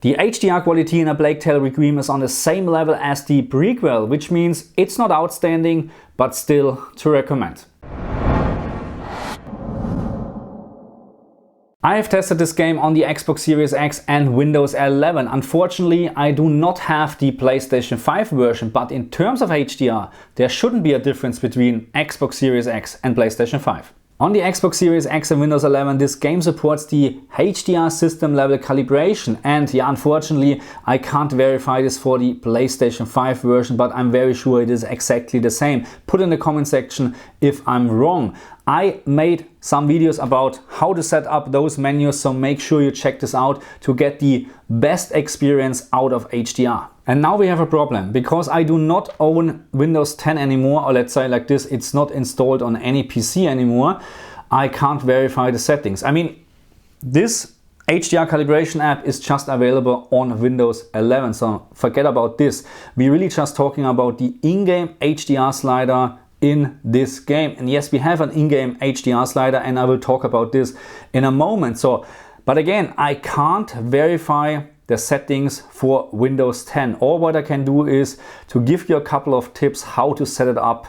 The HDR quality in a Plague Tale Requiem is on the same level as the prequel, which means it's not outstanding, but still to recommend. I have tested this game on the Xbox Series X and Windows 11. Unfortunately, I do not have the PlayStation 5 version, but in terms of HDR, there shouldn't be a difference between Xbox Series X and PlayStation 5. On the Xbox Series X and Windows 11, this game supports the HDR system level calibration, and yeah, unfortunately, I can't verify this for the PlayStation 5 version, but I'm very sure it is exactly the same. Put in the comment section if I'm wrong. I made some videos about how to set up those menus, so make sure you check this out to get the best experience out of HDR. And now we have a problem, because I do not own Windows 10 anymore, or let's say like this, it's not installed on any PC anymore. I can't verify the settings. I mean, this HDR calibration app is just available on Windows 11, so forget about this. We're really just talking about the in-game HDR slider in this game. And yes, we have an in-game HDR slider, and I will talk about this in a moment. But again, I can't verify the settings for Windows 10. All what I can do is to give you a couple of tips how to set it up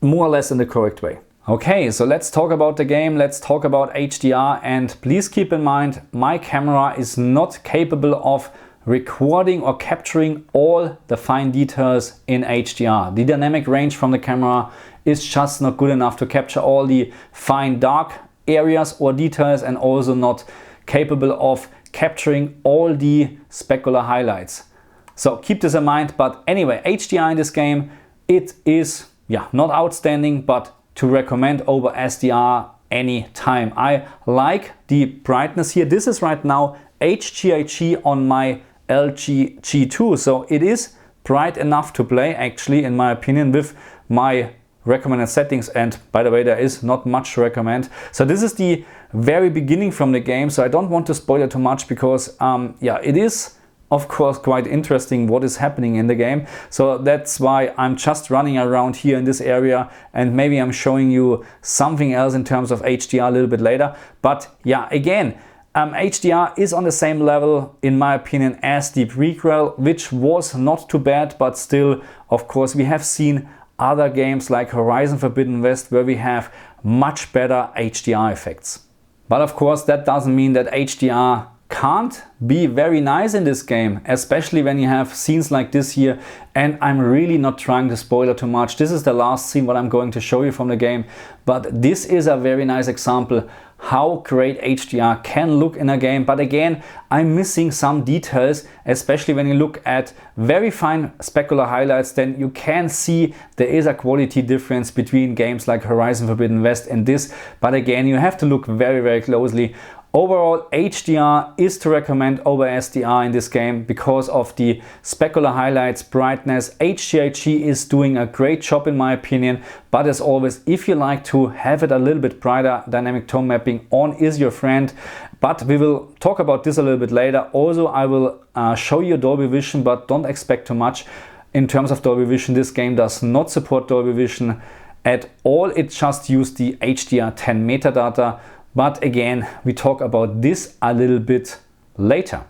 more or less in the correct way. Okay, so let's talk about the game, let's talk about HDR, and please keep in mind, my camera is not capable of recording or capturing all the fine details in HDR. The dynamic range from the camera is just not good enough to capture all the fine dark areas or details, and also not capable of capturing all the specular highlights. So keep this in mind. But anyway, HDR in this game, it is not outstanding, but to recommend over SDR any time. I like the brightness here. This is right now HGIG on my LG G2, so it is bright enough to play, actually, in my opinion, with my recommended settings. And by the way, there is not much to recommend. So this is the very beginning from the game, so I don't want to spoil it too much, because it is of course quite interesting what is happening in the game. So that's why I'm just running around here in this area, and maybe I'm showing you something else in terms of HDR a little bit later. But yeah, again, HDR is on the same level, in my opinion, as the prequel, which was not too bad, but still, of course, we have seen other games like Horizon Forbidden West where we have much better HDR effects. But of course, that doesn't mean that HDR can't be very nice in this game, especially when you have scenes like this here. And I'm really not trying to spoil it too much. This is the last scene what I'm going to show you from the game, but this is a very nice example how great HDR can look in a game. But again, I'm missing some details, especially when you look at very fine specular highlights. Then you can see there is a quality difference between games like Horizon Forbidden West and this, but again, you have to look very, very closely. Overall, HDR is to recommend over SDR in this game because of the specular highlights, brightness. HGIG is doing a great job in my opinion, but as always, if you like to have it a little bit brighter, dynamic tone mapping on is your friend. But we will talk about this a little bit later. Also, I will show you Dolby Vision, but don't expect too much. In terms of Dolby Vision, this game does not support Dolby Vision at all. It just used the HDR10 metadata. But again, we talk about this a little bit later.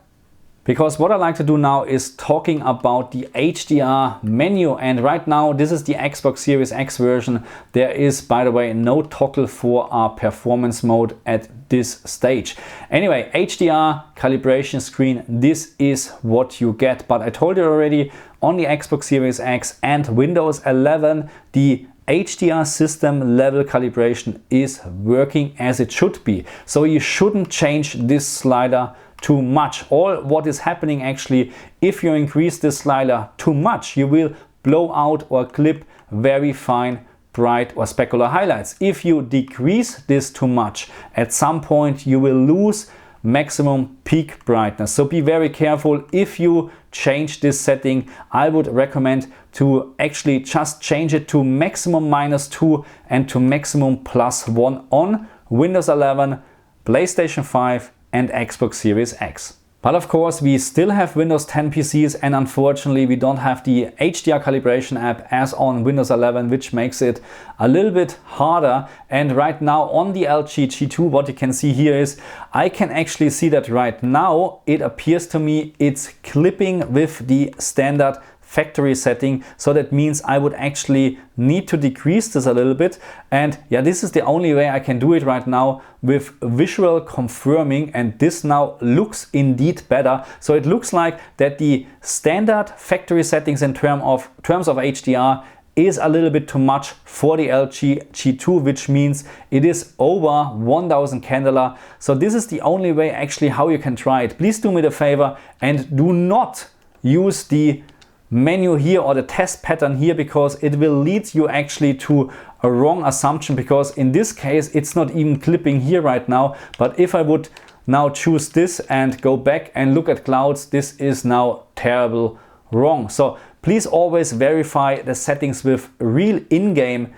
Because what I like to do now is talking about the HDR menu. And right now, this is the Xbox Series X version. There is, by the way, no toggle for our performance mode at this stage. Anyway, HDR calibration screen, this is what you get. But I told you already, on the Xbox Series X and Windows 11, the HDR system level calibration is working as it should be. So you shouldn't change this slider too much. All what is happening actually, if you increase this slider too much, you will blow out or clip very fine, bright or specular highlights. If you decrease this too much, at some point you will lose maximum peak brightness. So be very careful. If you change this setting, I would recommend to actually just change it to maximum -2 and to maximum +1 on Windows 11, PlayStation 5 and Xbox Series X. But of course, we still have Windows 10 PCs, and unfortunately we don't have the HDR calibration app as on Windows 11, which makes it a little bit harder. And right now on the LG G2, what you can see here is I can actually see that right now it appears to me it's clipping with the standard factory setting. So that means I would actually need to decrease this a little bit. And yeah, this is the only way I can do it right now with visual confirming, and this now looks indeed better. So it looks like that the standard factory settings in terms of HDR is a little bit too much for the LG G2, which means it is over 1000 candela. So this is the only way actually how you can try it. Please do me the favor and do not use the menu here or the test pattern here, because it will lead you actually to a wrong assumption, because in this case it's not even clipping here right now. But if I would now choose this and go back and look at clouds, this is now terrible wrong. So please always verify the settings with real in-game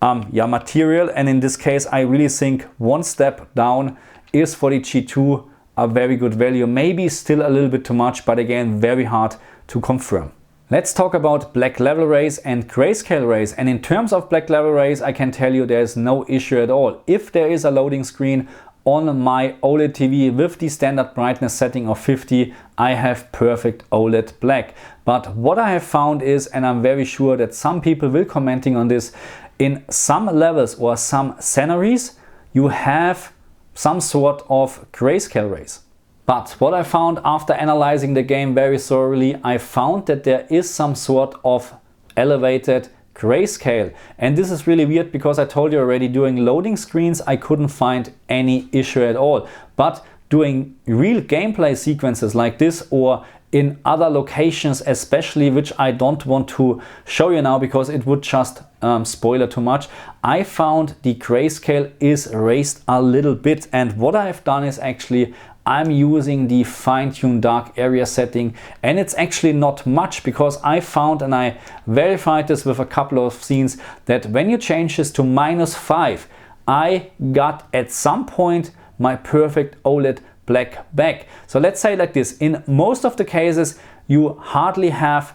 material, and in this case I really think one step down is for the G2 a very good value. Maybe still a little bit too much, but again very hard to confirm. Let's talk about black level rays and grayscale rays. And in terms of black level rays, I can tell you there's no issue at all. If there is a loading screen on my OLED TV with the standard brightness setting of 50, I have perfect OLED black. But what I have found is, and I'm very sure that some people will commenting on this, in some levels or some sceneries, you have some sort of grayscale rays. But what I found after analyzing the game very thoroughly, I found that there is some sort of elevated grayscale. And this is really weird, because I told you already, during loading screens I couldn't find any issue at all. But doing real gameplay sequences like this, or in other locations especially, which I don't want to show you now because it would just spoil it too much, I found the grayscale is raised a little bit. And what I have done is actually I'm using the fine-tuned dark area setting, and it's actually not much, because I found, and I verified this with a couple of scenes, that when you change this to -5, I got at some point my perfect OLED black back. So let's say like this, in most of the cases you hardly have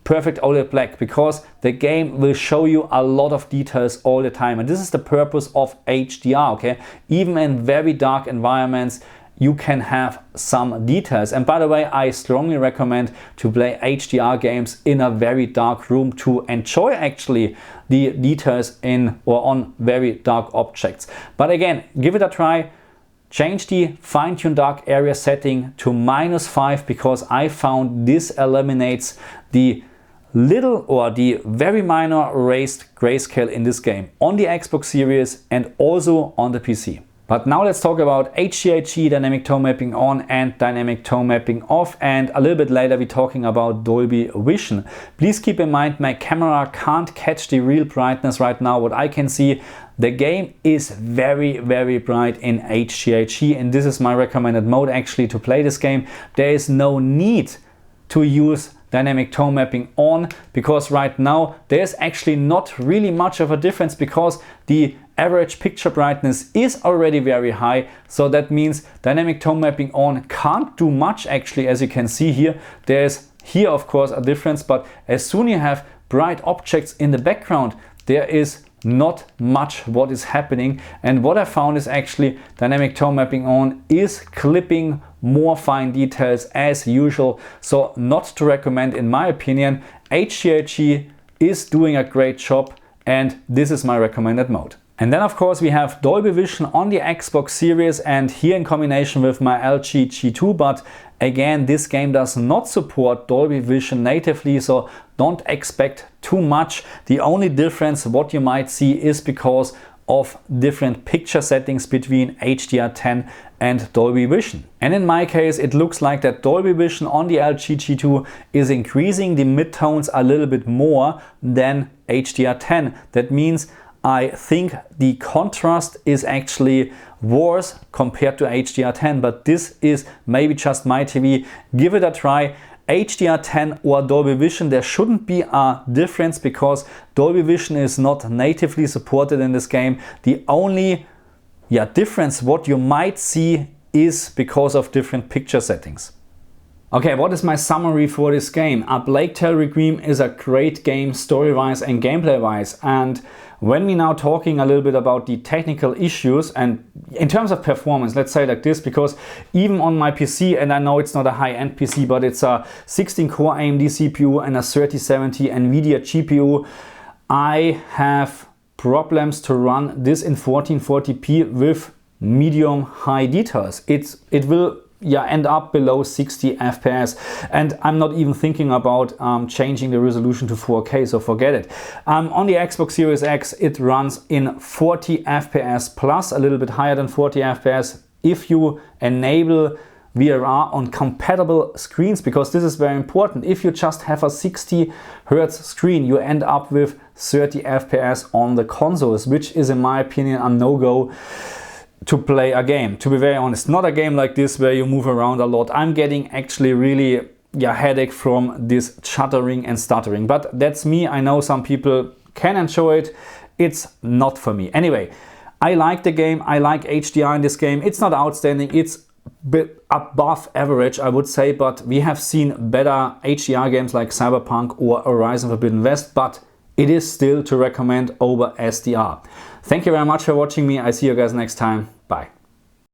perfect OLED black, because the game will show you a lot of details all the time, and this is the purpose of HDR, okay? Even in very dark environments you can have some details. And by the way, I strongly recommend to play HDR games in a very dark room to enjoy actually the details in or on very dark objects. But again, give it a try. Change the fine-tune dark area setting to -5, because I found this eliminates the little or the very minor raised grayscale in this game on the Xbox Series and also on the PC. But now let's talk about HDRG, dynamic tone mapping on and dynamic tone mapping off, and a little bit later we're talking about Dolby Vision. Please keep in mind my camera can't catch the real brightness right now. What I can see, the game is very, very bright in HDRG, and this is my recommended mode actually to play this game. There is no need to use dynamic tone mapping on, because right now there's actually not really much of a difference, because the average picture brightness is already very high. So that means dynamic tone mapping on can't do much actually. As you can see here, there's here of course a difference, but as soon you have bright objects in the background, there is not much what is happening. And what I found is actually dynamic tone mapping on is clipping more fine details as usual. So not to recommend in my opinion. HDRG is doing a great job, and this is my recommended mode. And then of course we have Dolby Vision on the Xbox Series, and here in combination with my LG G2, but again this game does not support Dolby Vision natively, so don't expect too much. The only difference what you might see is because of different picture settings between HDR10 and Dolby Vision. And in my case it looks like that Dolby Vision on the LG G2 is increasing the midtones a little bit more than HDR10. That means I think the contrast is actually worse compared to HDR10, but this is maybe just my TV. Give it a try. HDR10 or Dolby Vision, there shouldn't be a difference because Dolby Vision is not natively supported in this game. The only difference what you might see is because of different picture settings. Okay, what is my summary for this game? A Plague Tale Requiem is a great game story-wise and gameplay-wise, and when we now talking a little bit about the technical issues and in terms of performance, let's say like this, because even on my PC, and I know it's not a high-end PC, but it's a 16-core AMD CPU and a 3070 NVIDIA GPU, I have problems to run this in 1440p with medium high details. It will end up below 60 FPS, and I'm not even thinking about changing the resolution to 4K, so forget it. On the Xbox Series X it runs in 40 FPS plus, a little bit higher than 40 FPS if you enable VRR on compatible screens, because this is very important. If you just have a 60 Hz screen, you end up with 30 FPS on the consoles, which is in my opinion a no-go to play a game. To be very honest, not a game like this where you move around a lot. I'm getting actually really headache from this chuttering and stuttering, but that's me. I know some people can enjoy it. It's not for me. Anyway, I like the game. I like HDR in this game. It's not outstanding. It's bit above average, I would say, but we have seen better HDR games like Cyberpunk or Horizon Forbidden West, but it is still to recommend over SDR. Thank you very much for watching me. I see you guys next time. Bye.